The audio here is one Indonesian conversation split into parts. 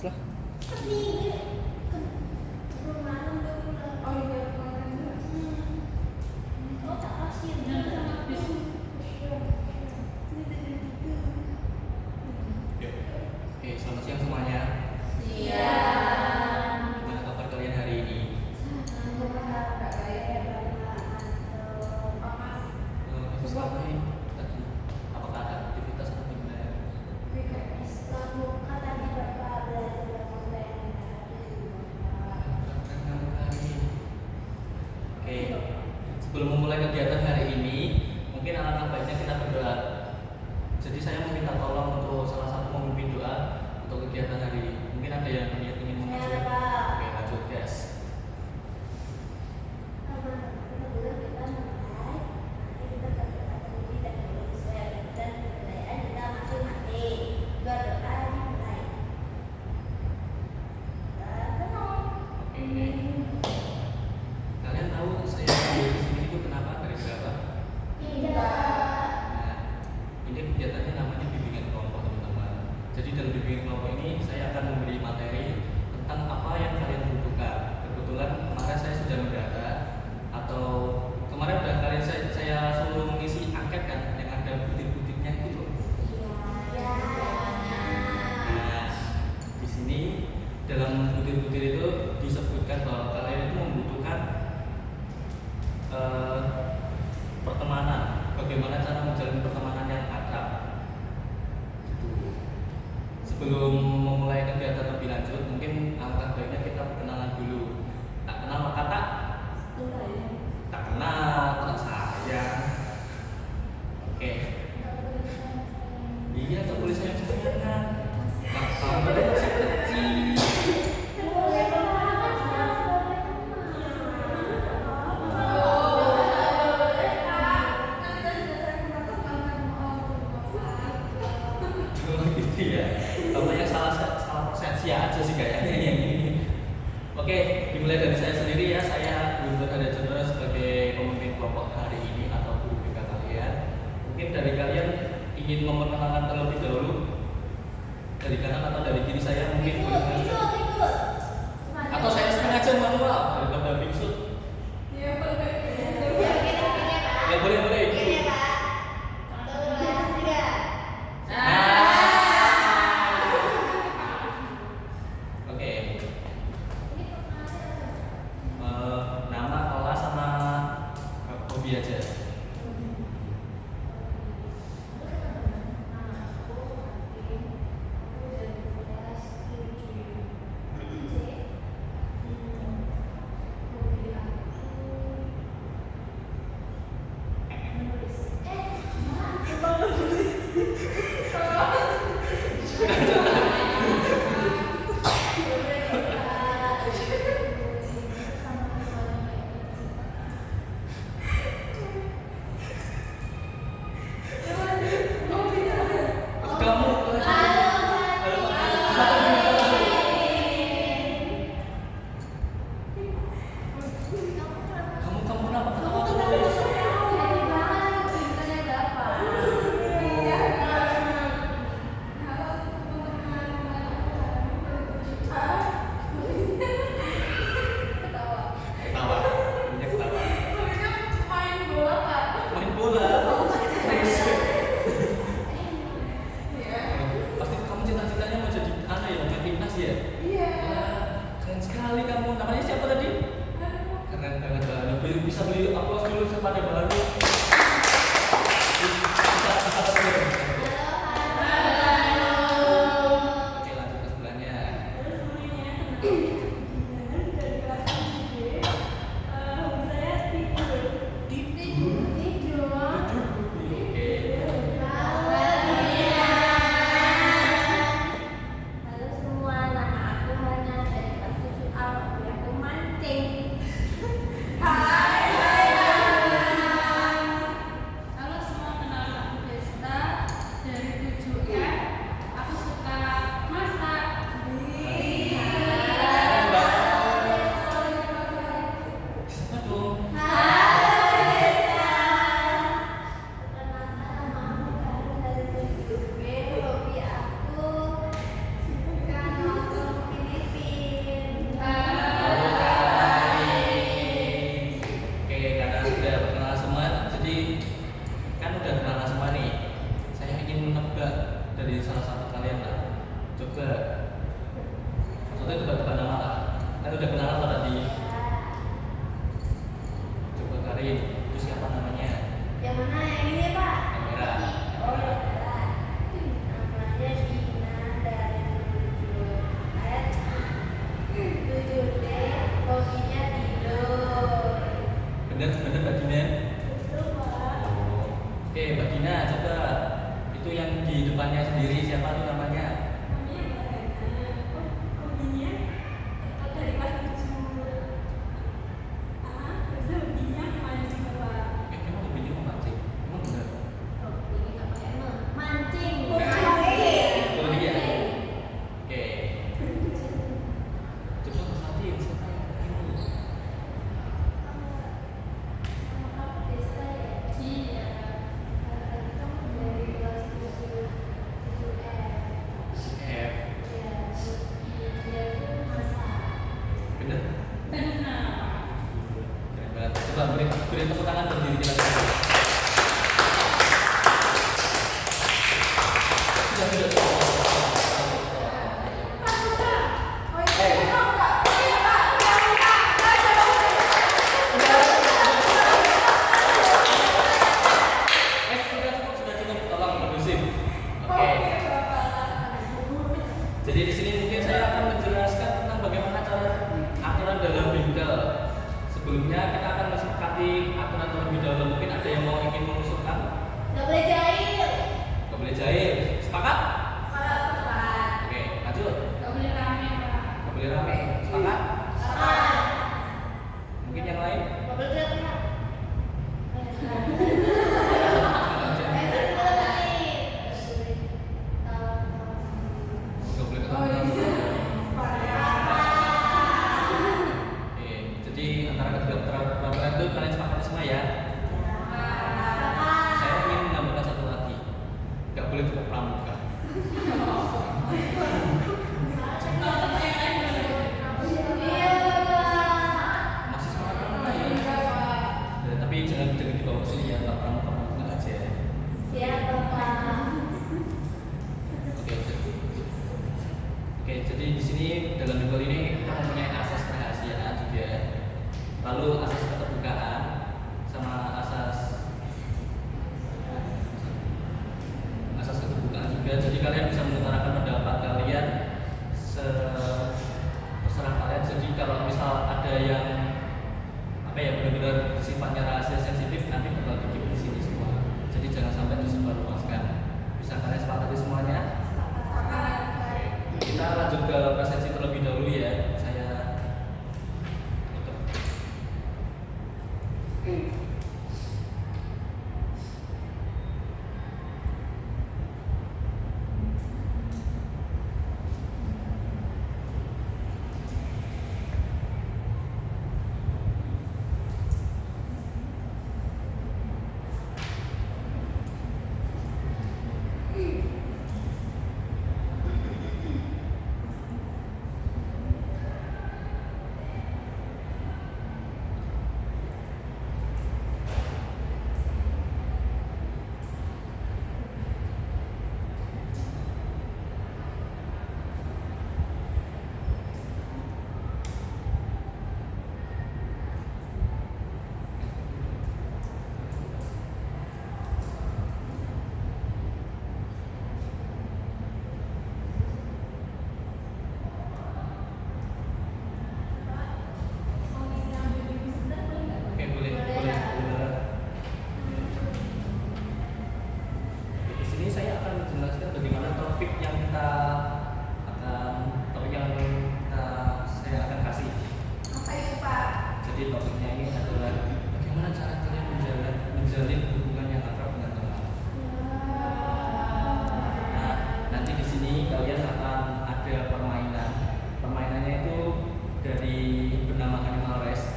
lah. Oke, selamat siang semuanya. Gimana kabar kalian hari ini? Habis ngapain tadi? Apakah ada aktivitas atau gimana? Oke, sebelum memulai kegiatan hari ini, mungkin alangkah baiknya kita berdoa. Jadi saya meminta tolong untuk salah satu memimpin doa untuk kegiatan hari ini. Mungkin ada yang ingin mengajak? Oke, lanjut guys. Kalian tahu saya hadir di sini itu kenapa, dari berapa? Nah, ini kegiatannya namanya bimbingan kelompok, teman-teman. Jadi dalam bimbingan kelompok ini saya akan memberi materi tentang apa yang kalian butuhkan. Kebetulan kemarin saya sudah mendata, atau kemarin udah kalian saya suruh mengisi angket kan, yang ada butir-butirnya itu loh. Nah, di sini dalam butir-butir itu disebutkan bahwa kalian itu membutuhkan pertemanan. Bagaimana cara menjalin pertemanan yang akrab. Sebelum memulai kegiatan lebih lanjut, mungkin alangkah baiknya kita perkenalan dulu. Tak kenal maka tak kenal, tak sayang. Oke. Iya, tak boleh sayang-sayangan. Kamu masih kecil. Namanya salah persepsi aja sih kayaknya yang ini. Oke, dimulai dari saya sendiri ya. Saya Guntur Hada Chandra sebagai pemimpin kelompok hari ini atau guru BK kalian. Mungkin dari kalian ingin memperkenalkan terlebih dahulu dari kanan atau dari kiri saya, mungkin boleh. Atau saya sengaja manual daripada bingsut. Ya boleh. Nama, kelas, sama hobi aja. Kamu kenapa terus? Ketawa. Main bola. Pasti kamu cita-citanya mau jadi main timnas ya? Iya. Keren sekali kamu. Namanya siapa tadi? Keren banget. Bisa beli aplaus dulu kepada baru. Oke, lanjut ke sebelahnya. Atau tebak-tebak nama lah. Kan udah kenal apa tadi? Coba Karin, itu siapa namanya? Yang mana? Yang ini ya, Pak? Yang merah. Oh, yang merah. Namanya Dina dari 7 ayat 7D, hobinya tidur. Bener Mbak Dina? Betul, Pak. Oke Mbak Dina, coba itu yang di depannya sendiri siapa tuh namanya? Emang hobinya memancing? Emang bener? Mancing. Oh dia. Oke. Coba perhatiin siapa yang ini. F. Bener? Keren banget. Coba beri tepuk tangan berdiri kita semua. Sudah. Sudah cukup. Tolong kondusif. Oke. Jadi di sini mungkin saya akan menjelaskan tentang bagaimana cara aturan dalam bingkel. Sebelumnya kita akan mensepakati aturan terlebih dahulu. Mungkin ada yang ingin mengusulkan? Nggak boleh jahil. Gak boleh jahil. Sepakat? Oke, lanjut. Gak boleh rame. Sepakat? Mungkin yang lain? Nggak boleh teriak-teriak. Gak boleh ketawa. Oke, jadi antara ketiga peraturan itu kalian sepakat semua ya? Saya ingin menambahkan satu lagi. Gak boleh tepuk pramuka. Masih semangat pramuka ya? Tapi jangan dibawa ke sini ya, nggak pramuka aja ya. Siapa, Pak? Oke, jadi di sini dalam bingkel ini kita mempunyai asas kerahasiaan juga, lalu asas keterbukaan sama asas keterbukaan juga. Jadi kalian bisa mengutarakan pendapat kalian terserah kalian. Jadi kalau misal ada yang benar-benar sifatnya rahasia sensitif, nanti bakal dikip di sini semua. Jadi jangan sampai disebarluaskan. Bisa kalian sepakati semuanya? Kita lanjut ke presensi terlebih dahulu ya. Saya tutup.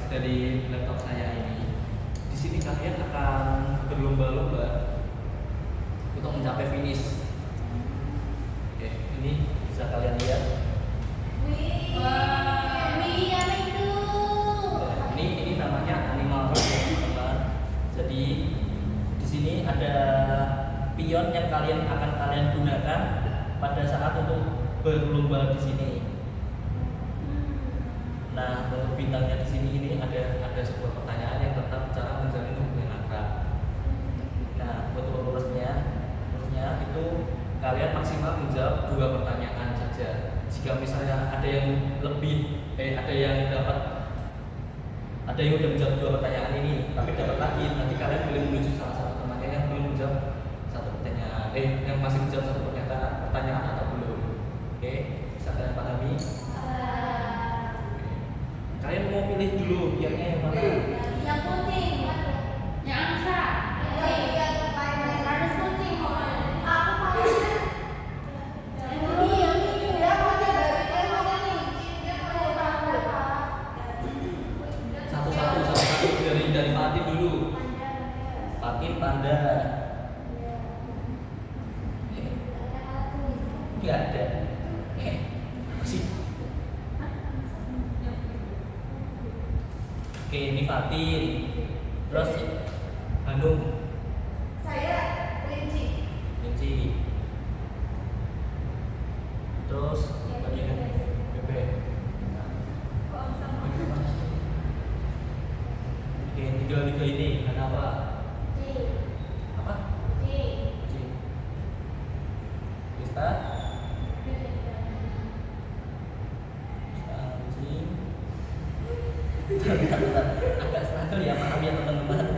dari laptop saya ini. Di sini kalian akan berlomba-lomba untuk mencapai finish. Oke, ini bisa kalian lihat. Ini namanya animal race, teman-teman. Jadi di sini ada pion yang kalian gunakan pada saat untuk berlomba di sini. Nah, untuk bintangnya di sini ini ada sebuah pertanyaan yang tentang cara menjalin hubungan akrab. Nah, untuk urusnya itu kalian maksimal menjawab 2 pertanyaan saja. Jika misalnya ada yang udah menjawab 2 pertanyaan ini, tapi dapat lagi, nanti kalian boleh menuju salah satu temannya yang belum menjawab satu pertanyaan, yang masih menjawab satu pertanyaan atau belum. Oke, bisa kalian pahami? Kalian mau pilih dulu yang mana? Yang putih. Yang angsa. Harus putih. Aku mau. Satu-satu dari Fatin dulu. Fatin panda. Nggak ada. Masih. Oke, ini Fatin. Terus Hanum. Saya kelinci. Terus tadi kan bebek. Oke, tiga ini kenapa? Apa? Krista? Anjing. Agak struggle ya, maaf ya teman-teman.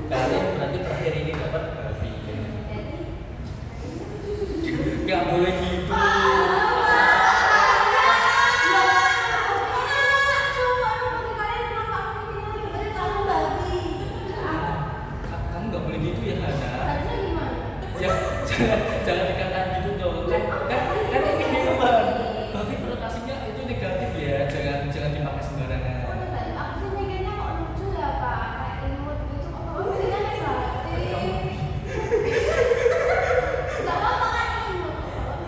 Kalian berarti terakhir ini dapat babi. Gak boleh gitu. Kamu gak boleh gitu ya, Hana. Ya, jangan dikatakan gitu dong. Kan ini minuman. Babi konotasinya itu negatif ya. Jangan dipakai sembarangan.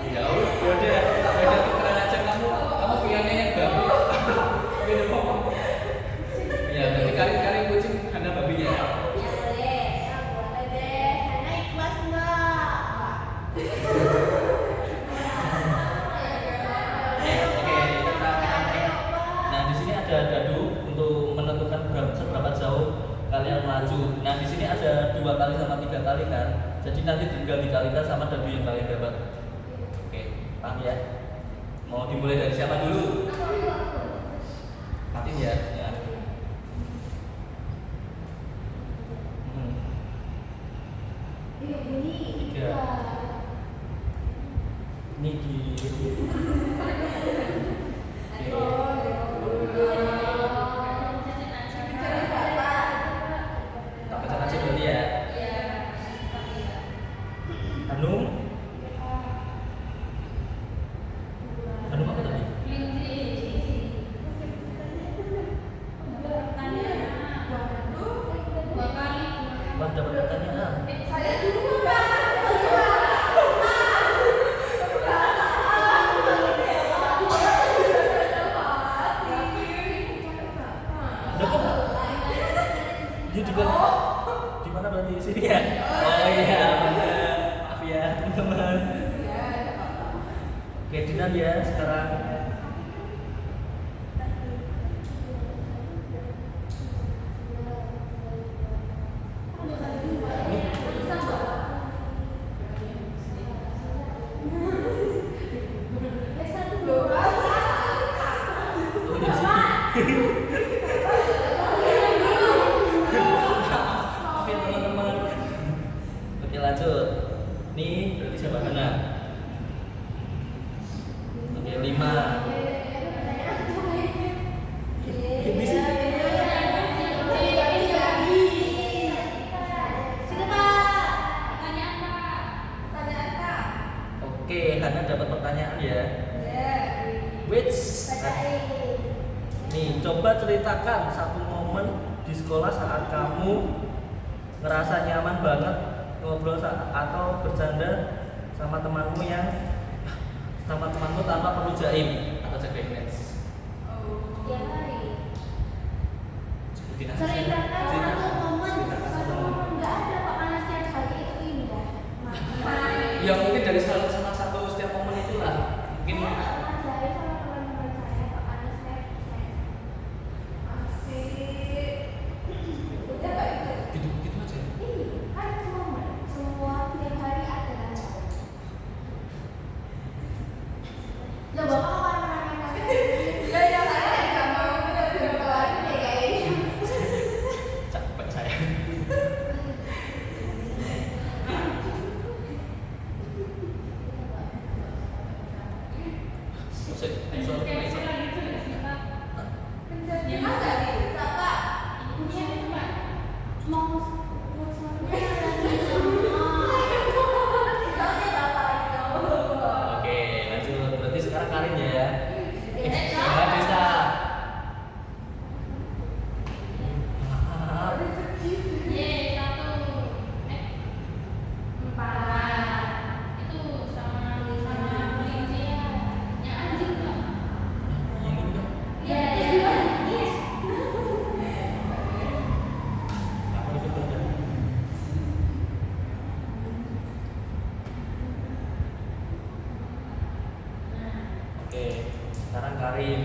Ya udah tukeran aja kamu pilihnya yang babi. Minum. Ya, berarti kari kucing Hana babi ya. Nah, di sini ada dadu untuk menentukan seberapa jauh kalian maju. Nah, di sini ada 2 kali sama 3 kali kan. Jadi nanti tinggal dikalikan sama dadu yang kalian dapat. Oke, paham ya? Mau dimulai dari siapa dulu? Fatin ya. Tiga. Ini tak baca aja berarti ya. Hanum apa tadi? Wah, dapat pertanyaan. Dia juga di mana berarti di sini ya? Oh iya, benar. Maaf ya, teman-teman. Oke, Dinan ya sekarang. Oke teman-teman. Oke lanjut. Nih berarti siapa Hana? Oke 5. Ini sih. Oke, Hana dapat pertanyaan ya. Which? Nih, coba ceritakan satu momen di sekolah saat kamu ngerasa nyaman banget ngobrol atau bercanda sama temanmu tanpa perlu jaim atau jaga image. Sebutin aja. Ceritakan satu momen nggak ada kok karena setiap hari itu indah. Ya mungkin dari salah satu setiap momen itulah. Mungkin Oke, lanjut. Berarti sekarang Karin ya. Sekarang Desta. Yang ini dong. Apa itu benar? Oke, sekarang Karin.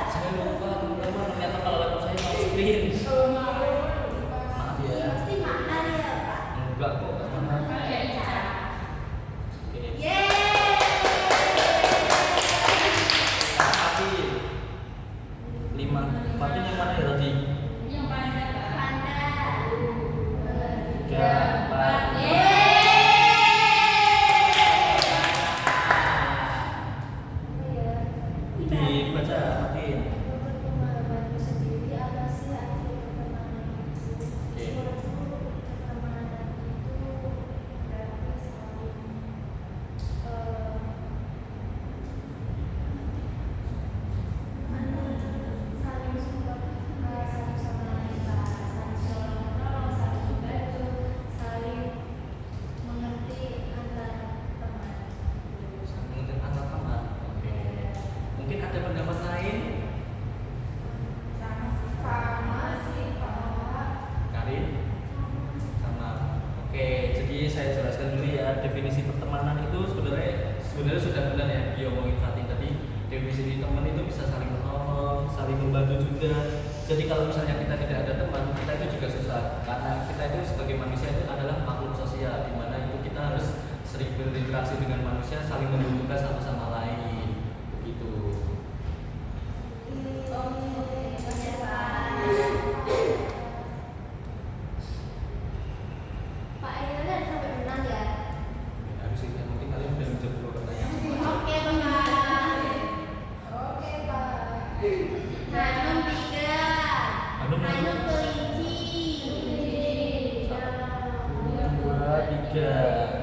Saya lupa teman-teman, ternyata kalau laptop saya mau screen. Maaf ya. Enggak kok, nggak mahal. Oke. Tapi 5. Fatin yang mana ya tadi? 3, 4. Dibaca Fatin. Mengenai antar teman. Oke. Mungkin ada pendapat lain? Karin? Sama. Oke, jadi saya jelaskan dulu ya, definisi pertemanan itu sebenarnya sudah benar ya diomongin Fatin tadi. Definisi teman itu bisa saling menolong, saling membantu juga. Jadi kalau misalnya kita tidak ada teman, kita itu juga susah. Karena kita itu sebagai manusia itu adalah makhluk sosial, di mana itu kita harus sering berinteraksi dengan manusia, saling membutuhkan satu sama lain. Begitu. Harus itu mungkin kalian udah menjawab dua pertanyaan. Hanum kelinci. 1, 2, 3.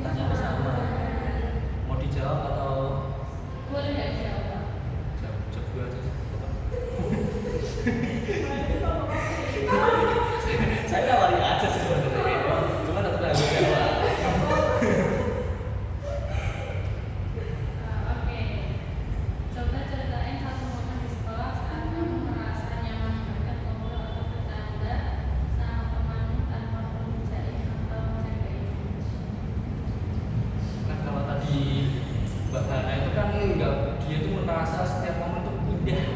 Pertanyaannya sama. Mau dijawab atau jawab dua aja? Saya awalnya aja sih sebenarnya, cuma tetap harus jawab. Kan kalau tadi Mbak Hana itu kan enggak, dia tuh merasa setiap momen tuh indah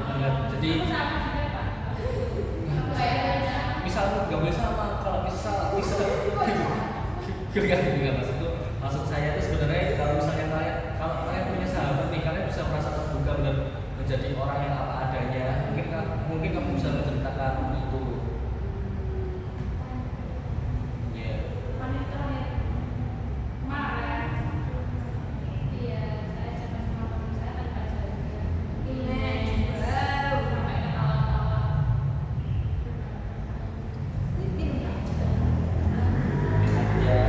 banget. Jadi misal nggak boleh sama, kalau misal maksud saya itu sebenarnya kalau misalnya kalian punya sahabat nih, kalian bisa merasa terbuka benar menjadi orang yang apa adanya. Mungkin kamu bisa menceritakan itu. Iya. Ya.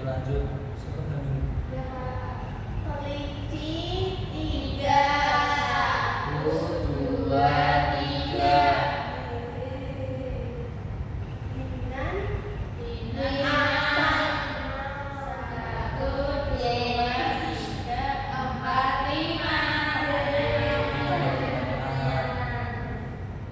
lanjut. Siapa yang Kelinci 3, 1, 2, 3. Insan 1, 2, 3, 4, 5.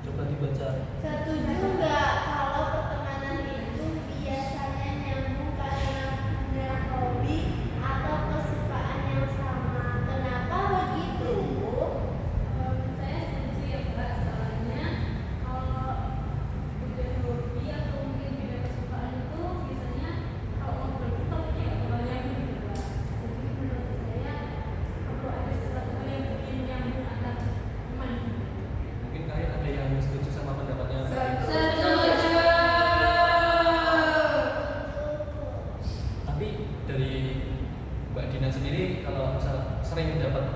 coba dibaca. Setuju nggak kalau pertemanan itu biasanya nyambung karena punya hobi atau kesukaan yang sama? Kenapa begitu? Saya setuju ya Mbak, soalnya kalau beda hobi atau mungkin beda kesukaan itu biasanya kalau ngobrol itu topiknya nggak bakal nyambung gitu Mbak. Jadi menurut saya perlu ada sesuatu yang bikin nyambung antar teman. Mungkin kalian ada yang setuju sama pendapatnya. Setuju. Tapi dari Mbak Dina sendiri kalau misal sering dapat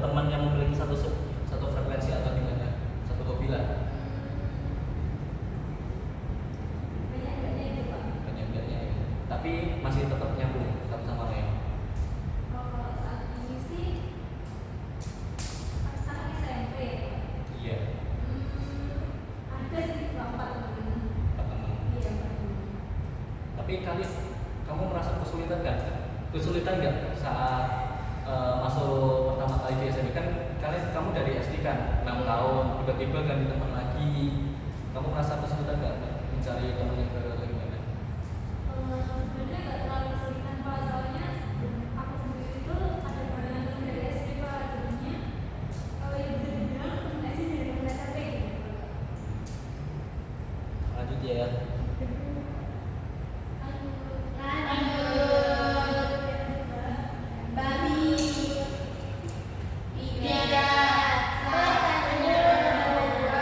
teman yang memiliki satu frekuensi atau gimana, satu hobi lah, Banyak enggaknya itu Pak. banyak enggaknya ya. Tapi masih tetap nyambung satu sama lain. Kalau saat ini sih pas anak SMP ya Pak. Iya, Ada sih beberapa teman. teman. Iya Pak. Tapi kamu merasa kesulitan nggak saat masuk pertama kali di SMP? Kan kamu dari SD kan 6 tahun, tiba-tiba ganti teman lagi. Kamu merasa kesulitan nggak mencari teman yang baru atau gimana? Sebenarnya nggak terlalu kesulitan Pak, soalnya aku sendiri itu ada barengan teman dari SD Pak. Jadinya kalau yang bisa dibilang komunikasi dari mulai SMP gitu. Lanjut ya. Babi 3, 1, 2, 3.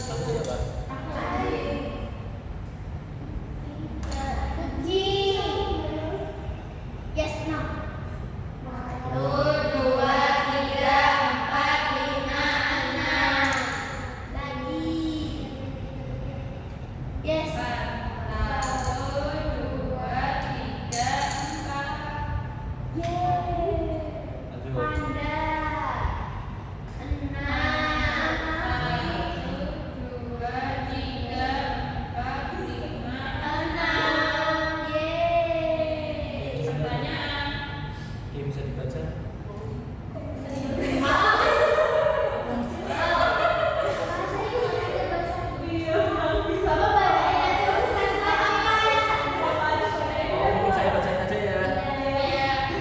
Lanjut ya, Pak. Yes, no. 1, 2, 3, 4, 5, 6. Lagi. Yes. 1, 2, 3, 4. Yeay. Lanjut. Panda. 6. 1, 2, 3, 4, 5, 6. Yeay. Pertanyaan. Oke, bisa dibaca. Oh, ini saya bacain aja ya.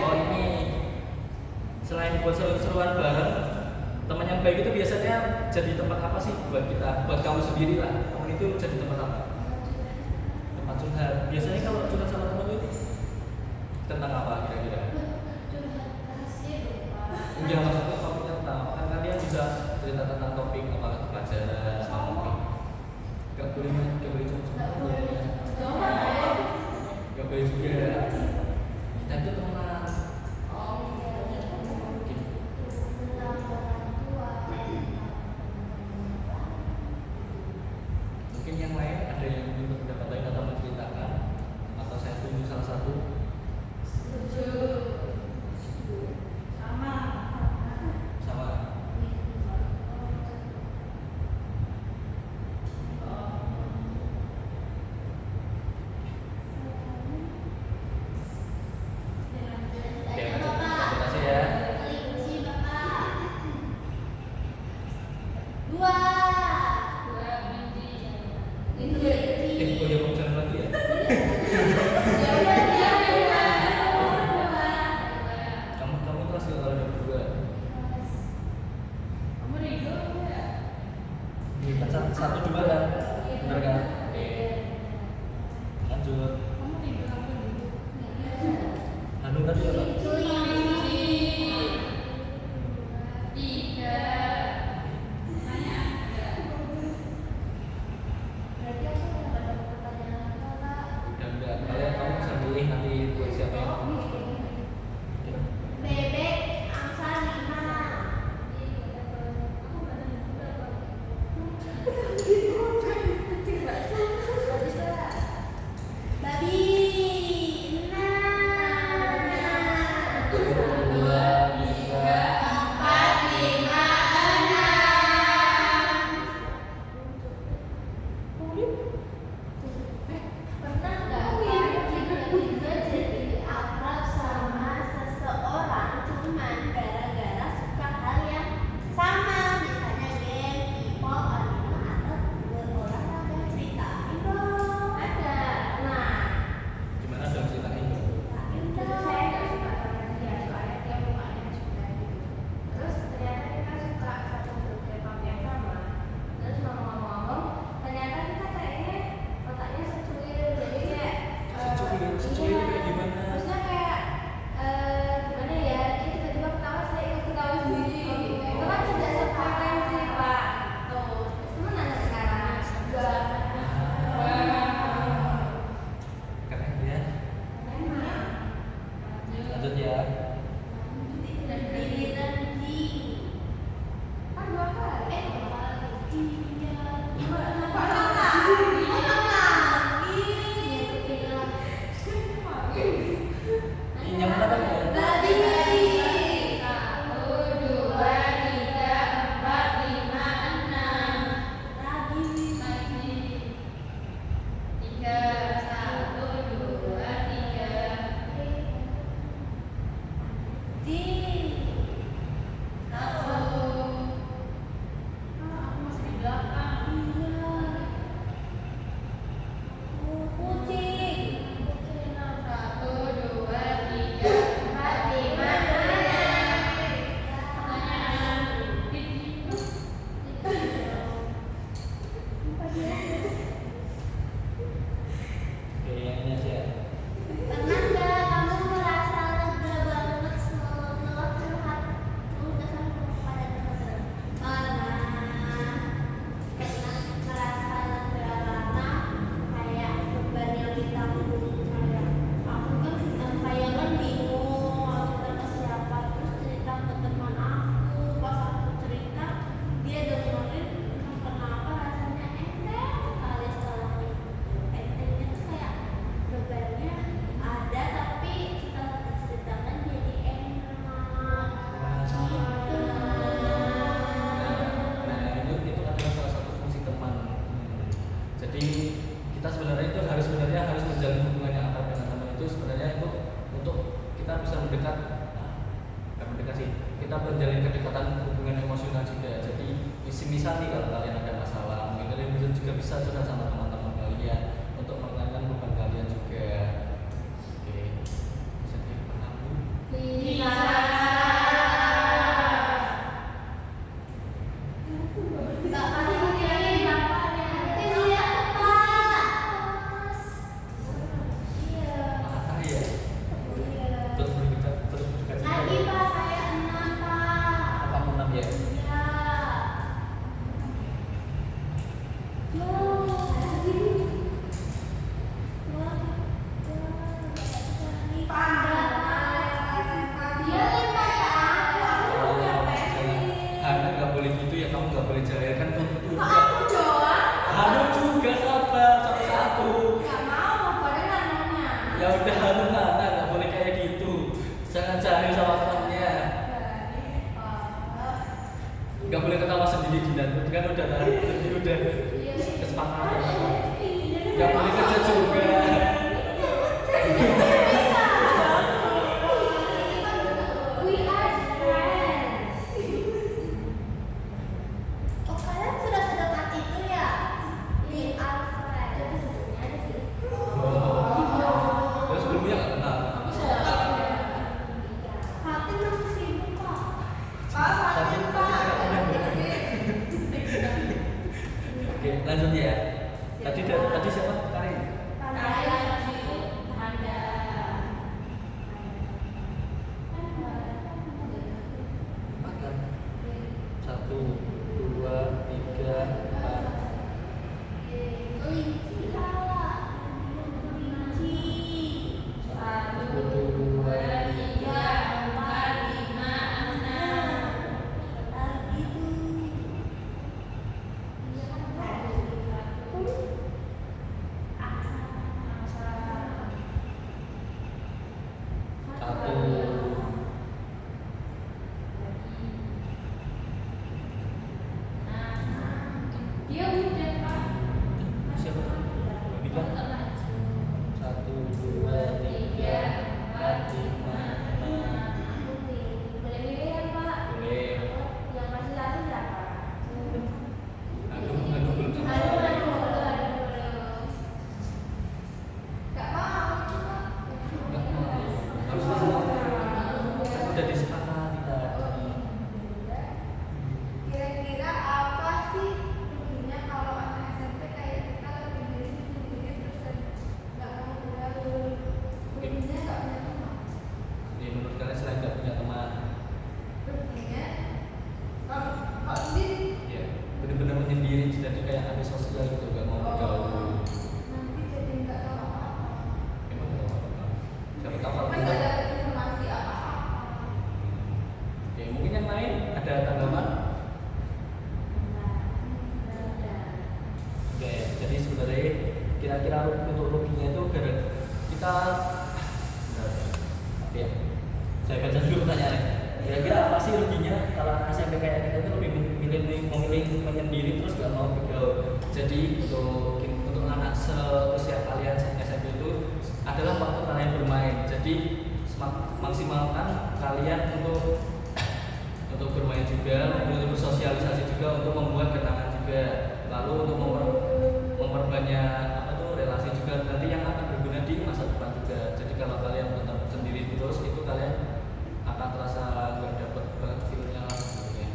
Oh, ini selain buat seru-seruan bareng, teman yang baik itu biasanya jadi tempat apa sih buat kita, buat kamu sendiri lah. Kamu itu jadi tempat apa? Tempat curhat. Biasanya kalau curhat sama teman itu tentang apa kira-kira? Enggak, maksudnya topiknya tentang apa? Kan kalian bisa cerita tentang topik apa pelajaran sama topik. Gak boleh cuma-cuma. Gak boleh juga. Kita itu teman. Gitu. Mungkin yang lain ada yang ingin berpendapat lain atau menceritakan, atau saya tunjuk salah satu. Sama. Oke, lanjut aja ya. Kelinci Bapak. 2. Oh ya, mau jalan lagi ya? Kamu kelas ya kalau ada berdua. Kamu rindu ya? Iya, kan satu dua kan? Bener kan? Oke. Lanjut. Kamu rindu, kamu rindu. Hanu tadi apa? Dan kamu bisa pilih nanti buat siapa yang kamu suka. Oke. Bebek angsa 5. Oke, yang ini aja. Pernah nggak kamu merasa lega banget setelah curhat keluh pada teman-teman? Pernah merasa lega karena kayak beban yang ditanggung kayak aku kan bingung mau cerita ke siapa, terus cerita ke teman aku, pas aku cerita dia dengerin, kenapa rasanya enteng sekali setelah entengnya tuh kayak bebannya ada tapi setelah diceritakan jadi enak gitu. Nah, itu adalah salah satu fungsi teman. Jadi kita sebenarnya harus menjalin hubungan yang akrab dengan teman itu sebenarnya itu untuk kita bisa mendekat, bukan mendekat sih, kita menjalin kedekatan hubungan emosional juga. Jadi misal nih kalau kalian ada masalah, mungkin kalian juga bisa curhat sama teman-teman kalian untuk meringankan beban kalian juga. Oke, bisa dipahami? Bisa. Mbak kali ini bapaknya nanti lihat Pak. Iya. Ah, iya. Terus berdekat Lagi Pak saya 6 Pak. 86 ya. Iya. Yo, dia kan kayak aku yang pengen. Hana nggak boleh gitu ya, kamu nggak boleh jahil kan kamu tuh. Kok aku doang? Hana juga sabar satu-satu. Nggak mau, padahal namanya. Ya udah Hana nggak boleh kayak gitu. Jangan jahil sama temannya. Nggak boleh ketawa sendiri di dalam kan udah udah kesepakatan. Nggak boleh kerja juga. We are friends. Oh kalian sudah sedekat itu ya? We are friends. Terus sebelumnya nggak kenal. Hati masih sibuk kok. Oke, lanjut ya. Tadi siapa? Karin. Makan. 1, 2, 3, 4. Kelinci lah. Kelinci. 1, 2, 3. Dia udah Pak. Siapa? Bika. 1, 2, 3, 4, 5, 6. Boleh milih ya Pak? Boleh. Yang masih satu berapa? Aduh belum sama sekali. Gak mau. Nggak mau. Harus mau. Udah disepakati tadi. Kira-kira apa sih ruginya kalau anak SMP kayak kita lebih diri terus nggak mau bergaul? Ruginya nggak punya teman. Jadi menurut kalian selain nggak punya teman, Ruginya kalau sendiri ya benar-benar menyendiri, jadi kayak habis sosial gitu, nggak mau bergaul. nanti jadi nggak tahu apa-apa. Emang nggak tahu apa-apa. Siapa tahu kalau Kan kita. nggak dapat informasi apa-apa. Oke, mungkin yang lain ada tanggapan? Oke, jadi sebenarnya kira-kira untuk ruginya itu gara kita ya, saya baca dulu pertanyaannya. Kira-kira apa sih ruginya kalau anak SMP kayak kita itu lebih memilih menyendiri terus gak mau bergaul. Jadi untuk anak seusia kalian SMP itu adalah waktu kalian bermain. Jadi maksimalkan kalian untuk bermain juga, untuk bersosialisasi juga, untuk membuat kenangan juga, lalu untuk memperbanyak relasi juga nanti yang akan berguna di masa depan juga. Jadi kalau kalian tetap sendiri terus itu kalian akan terasa nggak dapat banget feelnya lah sebenarnya.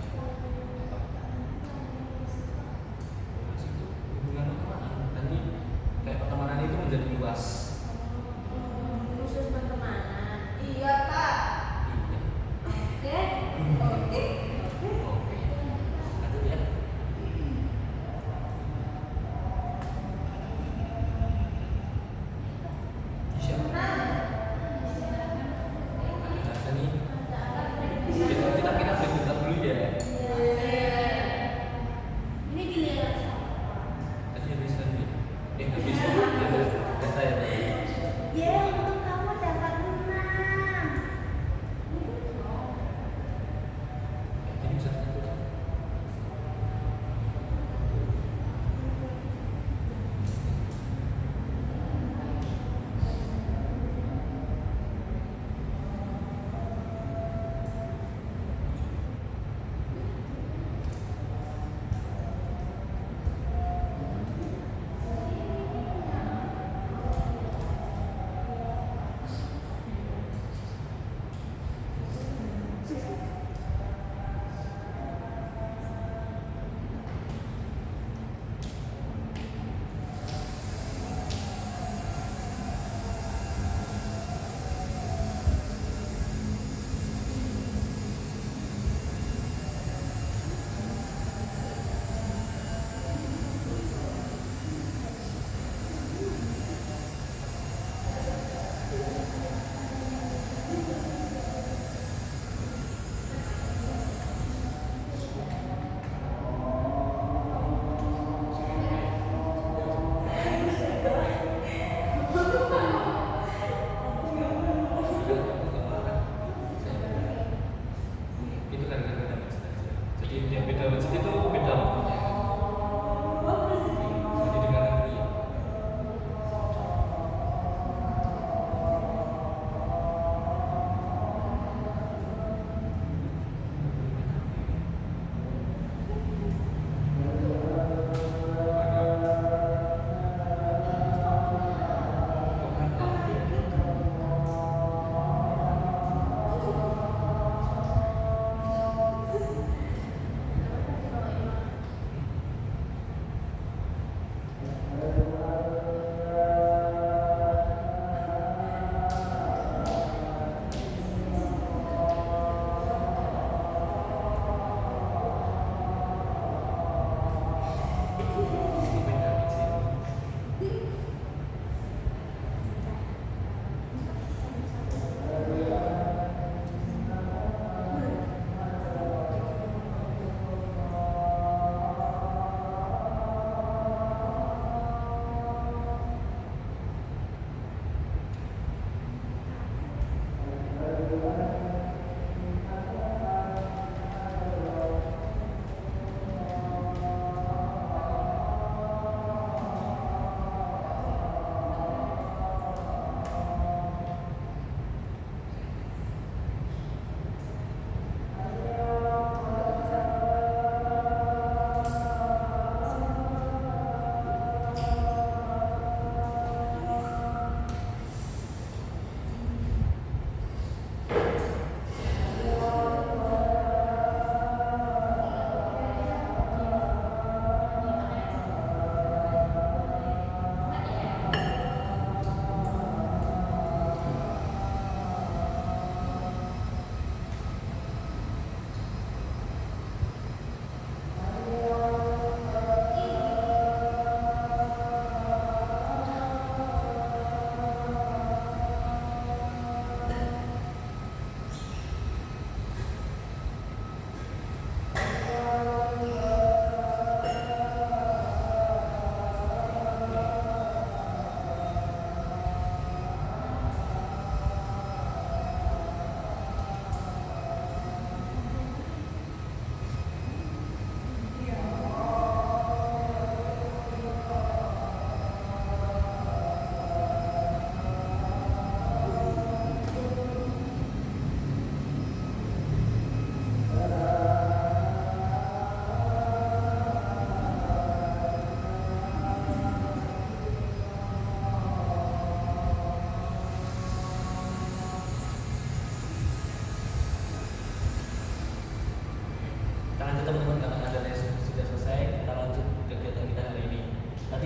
Hubungan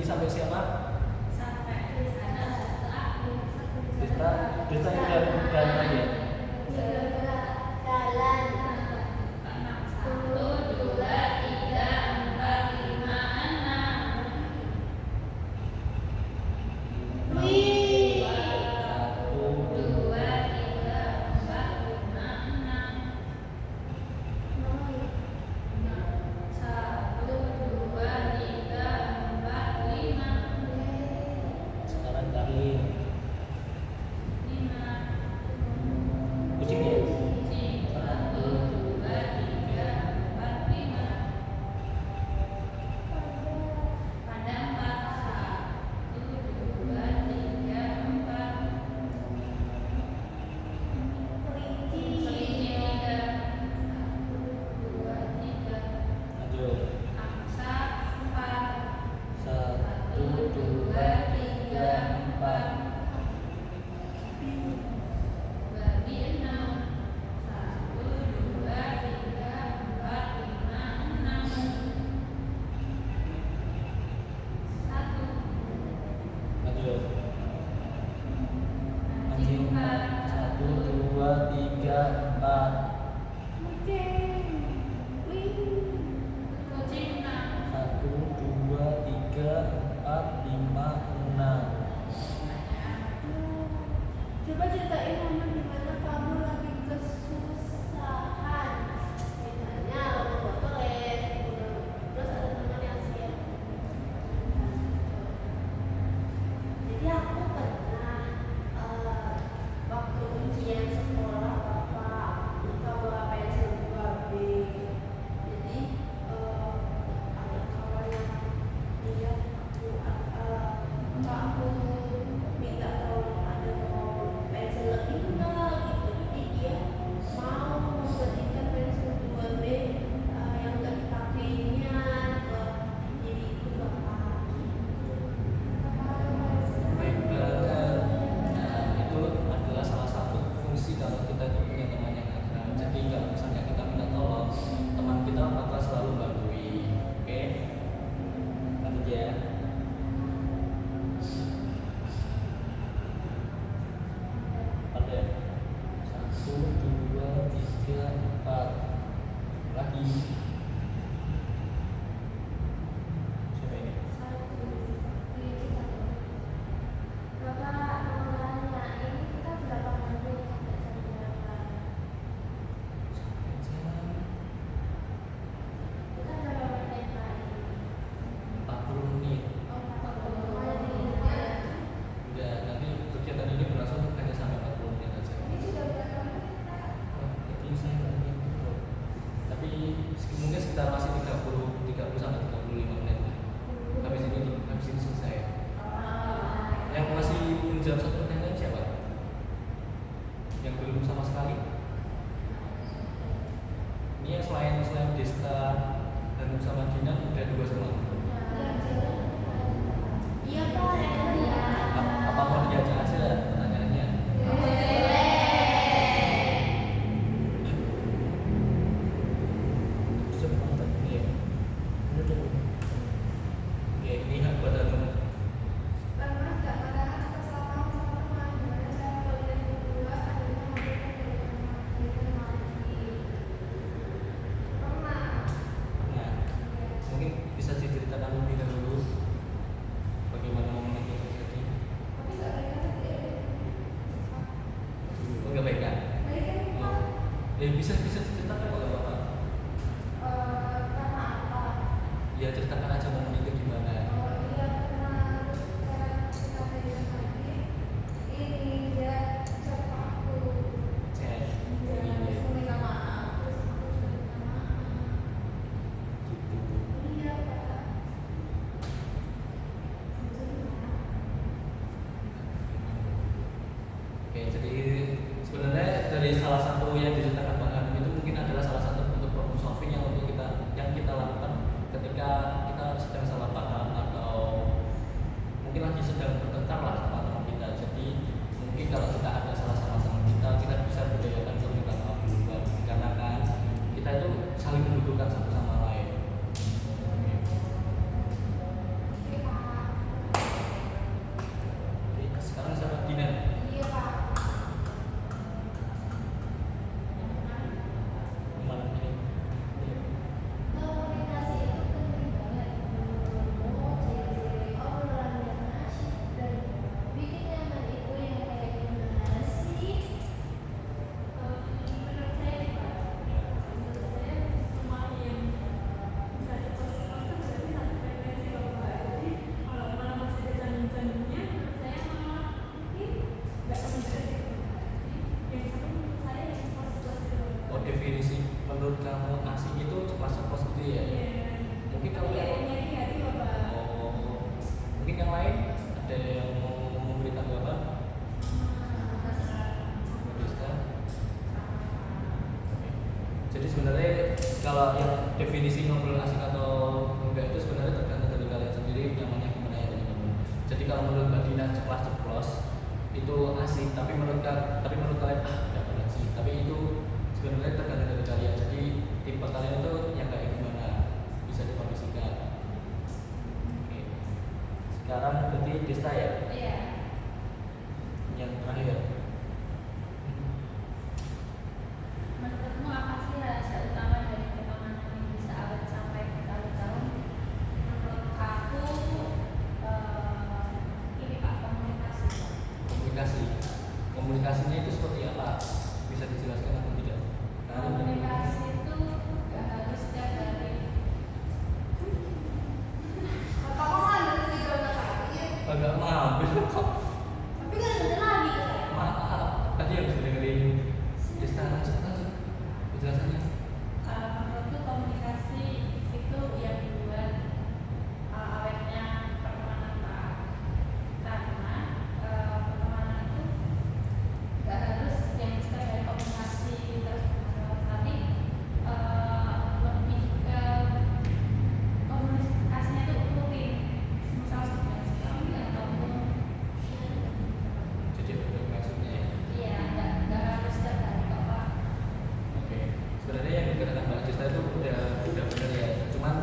Tadi sampai siapa? sampai di sana setelah Desta yang udah lagi ya? Jalan. 1, 2, 3, 4, 5, 6. Wih. 2, 3, 4, 5, 6. 1, 2, 3, 4, 5. Sekarang kali 5. kucing ya? Kucing. 1, 2, 3, 4, 5. Pada 4. 1, 2, 3, 4. Kelinci 3. 1, 2, 3. Lanjut. Angsa 4. 1, 2, 3, 4. Babi 6. 1, 2, 3, 4, 5, 6. 1. Lanjut. Anjing 4. 1, 2, 3, 4. Kucing 6. 1, 2, 3, 4, 5, 6. Coba ceritain momen dimana kamu lagi kesusahan. Misalnya lagi buat toilet, terus ada teman yang siap. Jadi aku pernah waktu ujian sekolah bapak lupa bawa pensil 2B. Jadi ada kawan yang lihat aku minta tolong ada mau pensil lebih enggak gitu. Jadi dia mau memberikan pensil 2B yang enggak dipakainya ke diriku bapak. Baik, nah itu adalah salah satu fungsi kalau kita itu punya teman yang akrab. Jadi kalau misalnya kita minta tolong, teman kita bakal selalu bantuin. Oke? Lanjut ya. Ada 1, 2, 3, 4. Lagi. Siapa ini? Bapak mau nanya, ini kita berapa menit sampai jam berapa? Kita berapa menit lagi? 40 menit. Oh, 40 menit. Udah, nanti kegiatan ini berlangsung hanya sampai 40 menit aja. Ini sudah berapa menit, Pak? Oh, jadi saya nggak ingat. Tapi mungkin sekitar masih 30 sampai 35 menit lah. Habis ini selesai. Yang masih menjawab satu pertanyaan siapa? Yang belum sama sekali? Ini yang selain Desta dan sama Dinan udah 2 semua. Iya, Pak. Iya. Apa mau diajak aja pertanyaannya? Iya. Oke, ini hak buat Hanum. Pernah nggak merasakan kesalahan sama teman? Gimana cara kalian berdua akhirnya memberikan lagi? Pernah. Nah, mungkin bisa diceritakan lebih dahulu bagaimana momen itu terjadi. Tapi nggak baik ya. Oh, nggak baik kan? Baik kan, Pak? Bisa diceritakan kalau bapak. Karena apa? Ya ceritakan aja momen itu gimana. Oh iya, karena cara kita belajar lagi ini dia chat aku. Chat. Dia Iya. minta maaf, terus aku juga minta maaf. Gitu. Iya, Pak. Oke, jadi sebenarnya dari salah satu yang diceritakan Bang Hanum itu mungkin adalah salah satu bentuk problem solving yang kita lakukan ketika kita sedang salah paham atau mungkin lagi sedang bertengkar lah sama teman kita. Jadi mungkin kalau kita ada salah sama teman kita bisa berdayakan untuk minta maaf duluan karena kan kita itu saling membutuhkan satu sama lain. Oke, Pak. yang lain ada yang mau memberi tanggapan? Desta. Oke. Jadi sebenarnya kalau yang definisi ngobrol asik atau enggak itu sebenarnya tergantung dari kalian sendiri, namanya gimana ya teman-teman. Jadi kalau menurut Mbak Dina ceplos itu asik, tapi menurut kalian enggak banget sih. Tapi itu sebenarnya tergantung dari kalian. Jadi tipe kalian itu yang kayak gimana bisa dikondisikan. Oke. Sekarang berarti Desta ya? Iya. Yang terakhir. Menurutmu apa sih rahasia utama dari pertemanan yang bisa awet sampai bertahun-tahun? Menurut aku ini Pak, komunikasi. Komunikasinya itu seperti apa? Bisa dijelaskan atau tidak? Komunikasi itu gak harus setiap hari. Agak mengambil kok. Tapi kan ada lagi saya. Maaf, tadi harus dengerin Desta lanjut penjelasannya. Menurutku komunikasi itu yang membuat awetnya pertemanan Pak. Karena pertemanan itu gak harus yang setiap hari komunikasi terus tapi lebih ke komunikasinya itu rutin. Misal sebulan sekali ataupun Jadi apa maksudnya ya? iya gak harus setiap hari kok Pak. Oke. Sebenarnya yang dikatakan Mbak Desta itu udah benar ya. Cuman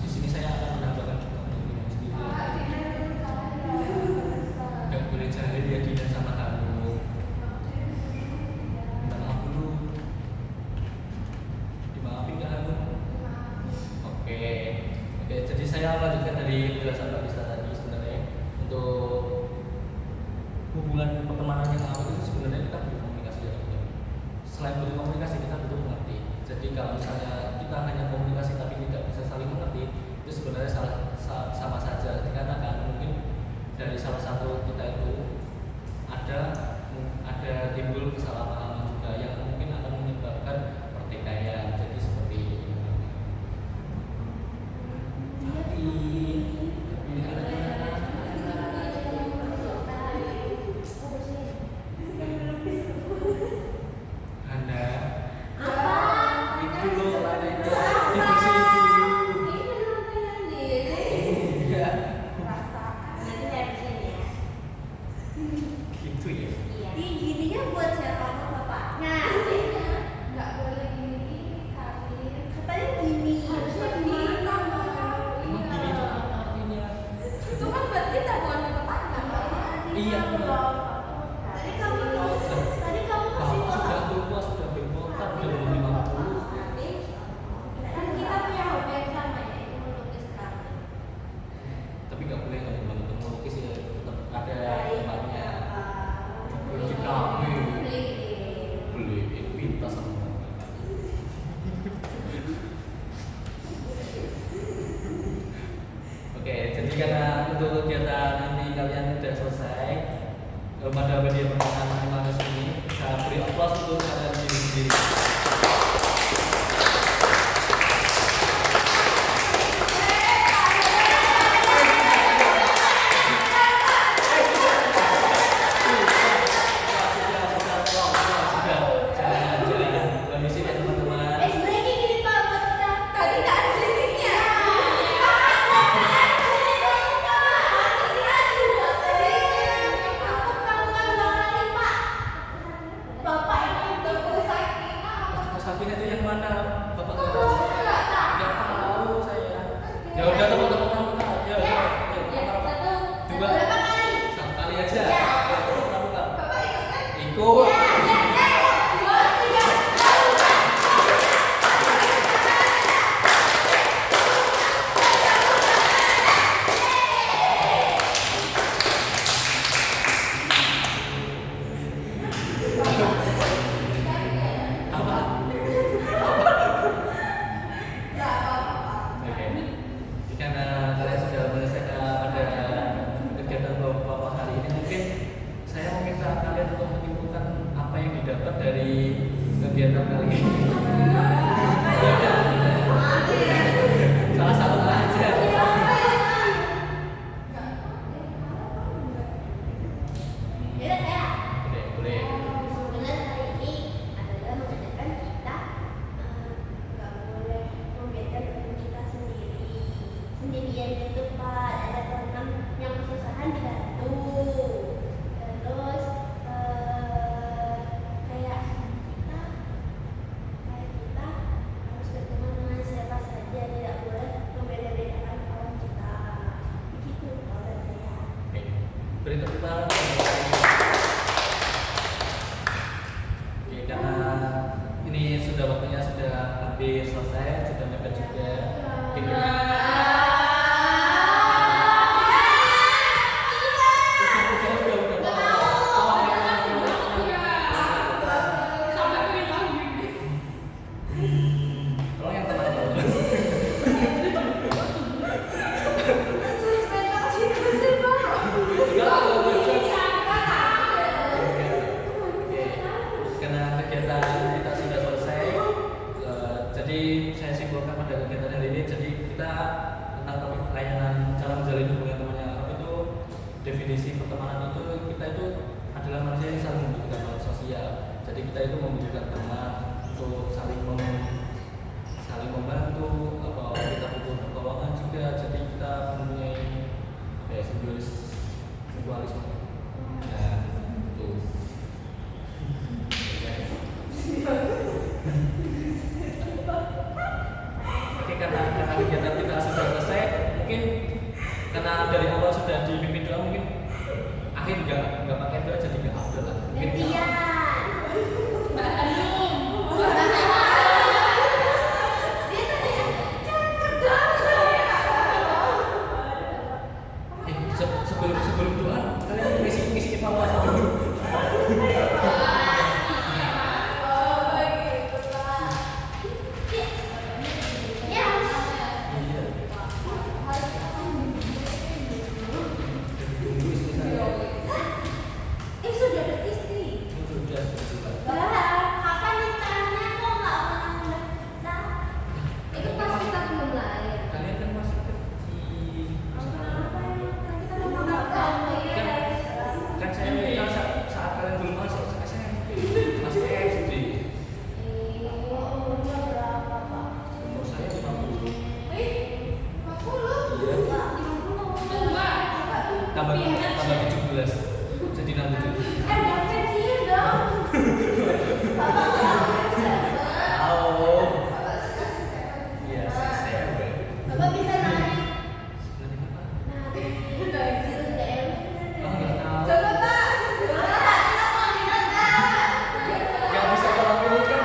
di sini saya akan menambahkan juga untuk diri sendiri. Gak boleh jahil ya Dina sama kamu. Minta maaf dulu. Dimaafin gak kamu? Oke. Jadi saya lanjutkan dari penjelasan Mbak Desta tadi sebenarnya untuk hubungan pertemanan yang awet itu sebenarnya kita butuh komunikasi ya teman-teman. Selain butuh komunikasi kita butuh mengerti. Jadi kalau misalnya kita hanya komunikasi tapi tidak bisa saling mengerti, itu sebenarnya sama saja. Dikarenakan mungkin dari salah satu kita itu ada timbul kesalahpahaman juga yang mungkin akan menyebabkan pertikaian. Jadi seperti ini. Tapi Anda itu loh ada itu dibersihin dulu. Iya. Nanti saya bersihin ya. Gitu ya. Iya. Ini gininya buat siapa bapaknya? Nggak boleh gini kali. Katanya gini. Harusnya gini. Emang gini itu apa artinya? Itu kan buat kita bukan buat tetangga. Iya benar. Tadi kamu kasih Bapak sudah tahu. tua, sudah bermotor, sudah 50. Kan kita punya hobi yang sama ya, itu melukis kamu. Tapi nggak boleh teman-teman untuk melukis ya tetap ada tempatnya. Di kafe, beli pinta sama Oke, jadi karena untuk kegiatan nanti kalian sudah selesai, pada media pertemuan Manis ini bisa beri aplaus untuk kalian sendiri. Sebenarnya gini Pak, buat kita. Tadi nggak ada liriknya. Bapak yang itu Sapinya itu yang mana? Bapak nggak tahu. Nggak tahu saya. Ya udah teman-teman aja. Dua. Satu kali aja. Ikut. Apa? Oke. Karena kalian sudah menyelesaikan pada kegiatan Bapak hari ini, mungkin saya meminta kalian untuk menyimpulkan apa yang didapat dari kegiatan kali ini. Salah satu aja. kan dibantu. Terus kayak kita harus berteman dengan siapa saja, tidak boleh membeda-bedakan kawan kita. Begitu kalau dari saya. Oke. Beri tepuk tangan. Oke, karena ini sudah waktunya sudah hampir selesai, sudah mepet juga. Oke, tolong yang tenang dulu. Karena kegiatan kita sudah selesai, jadi saya simpulkan pada kegiatan hari ini. Jadi kita tentang topik layanan cara menjalin hubungan teman yang akrab itu, definisi pertemanan itu kita itu adalah manusia yang saling membutuhkan makhluk sosial. Jadi kita itu membutuhkan teman untuk saling membantu, atau kita butuh pertolongan juga. Jadi kita mempunyai simbolisme. Nah, itu. Oke, karena kegiatan kita sudah selesai, mungkin karena dari awal sudah dipimpin doa, mungkin akhir nggak pakai doa jadi nggak afdol lah. Mungkin sebelum doa kalian ngisi evaluasi dulu. Sudah beristri. Sudah. Kapan nikahnya kok nggak pernah nikah? Itu pas kita belum lahir. Kalian kan masih kecil. Kan saya nikah saat kalian belum masuk SMP, masih SD. Umurnya berapa, Pak? Umur saya 50. Iya. 50. Tambah 17. Jadi 67. Kecil dong. Bapak Oh. Iya, saya. Bapak bisa naik. Nanti apa? Nah, Oh, nggak tahu. coba Pak. Nggak bisa kalau ini kan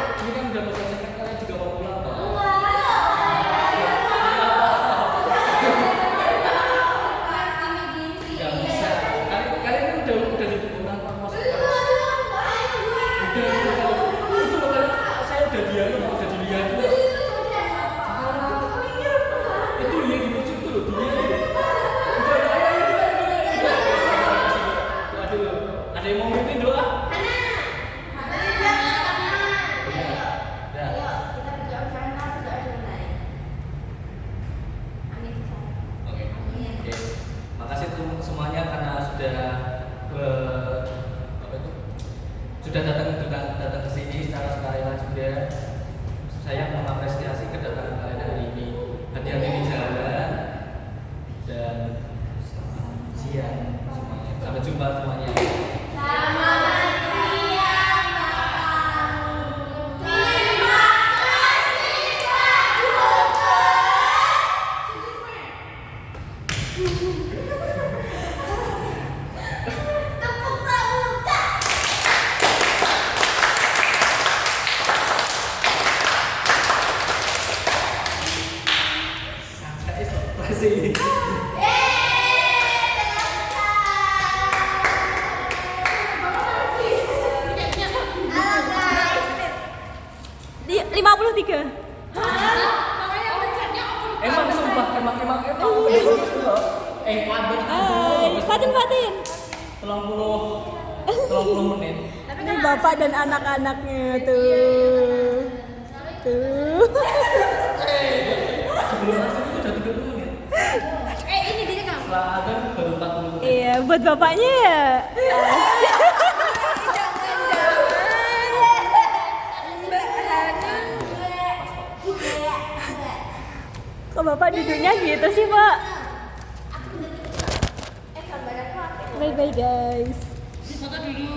udah mau selesai kan kalian juga mau pulang toh. Nggak bisa. Kalian kan udah di turunan masuk. Itu makanya saya udah dialog, udah dilihat itu. Itu yang dimuncul tuh loh, dia. Doa dulu. Ada yang mau mimpin doa? Ya. Oke. Oke. Makasih untuk semuanya karena sudah sudah datang ke sini secara sukarela juga. Saya mengapresiasi kedatangan kalian hari ini. Hati-hati di jalan dan selamat siang semuanya. Sampai jumpa semuanya. Selamat siang, Bapak. Terima kasih, Pak Tepuk pramuka. Saya surprise ini. Halo guys. 53. Emang sumpah, emang. Lambat. Fatin. 30 menit. Ini bapak dan anak-anaknya tuh. Sebelum masuk itu udah 30 menit. Ini direkam. Setelah adzan baru 40 menit. Iya, buat bapaknya ya. Kok bapak duduknya gitu sih, Pak? Gambar apa? Bye bye guys. Di foto dulu.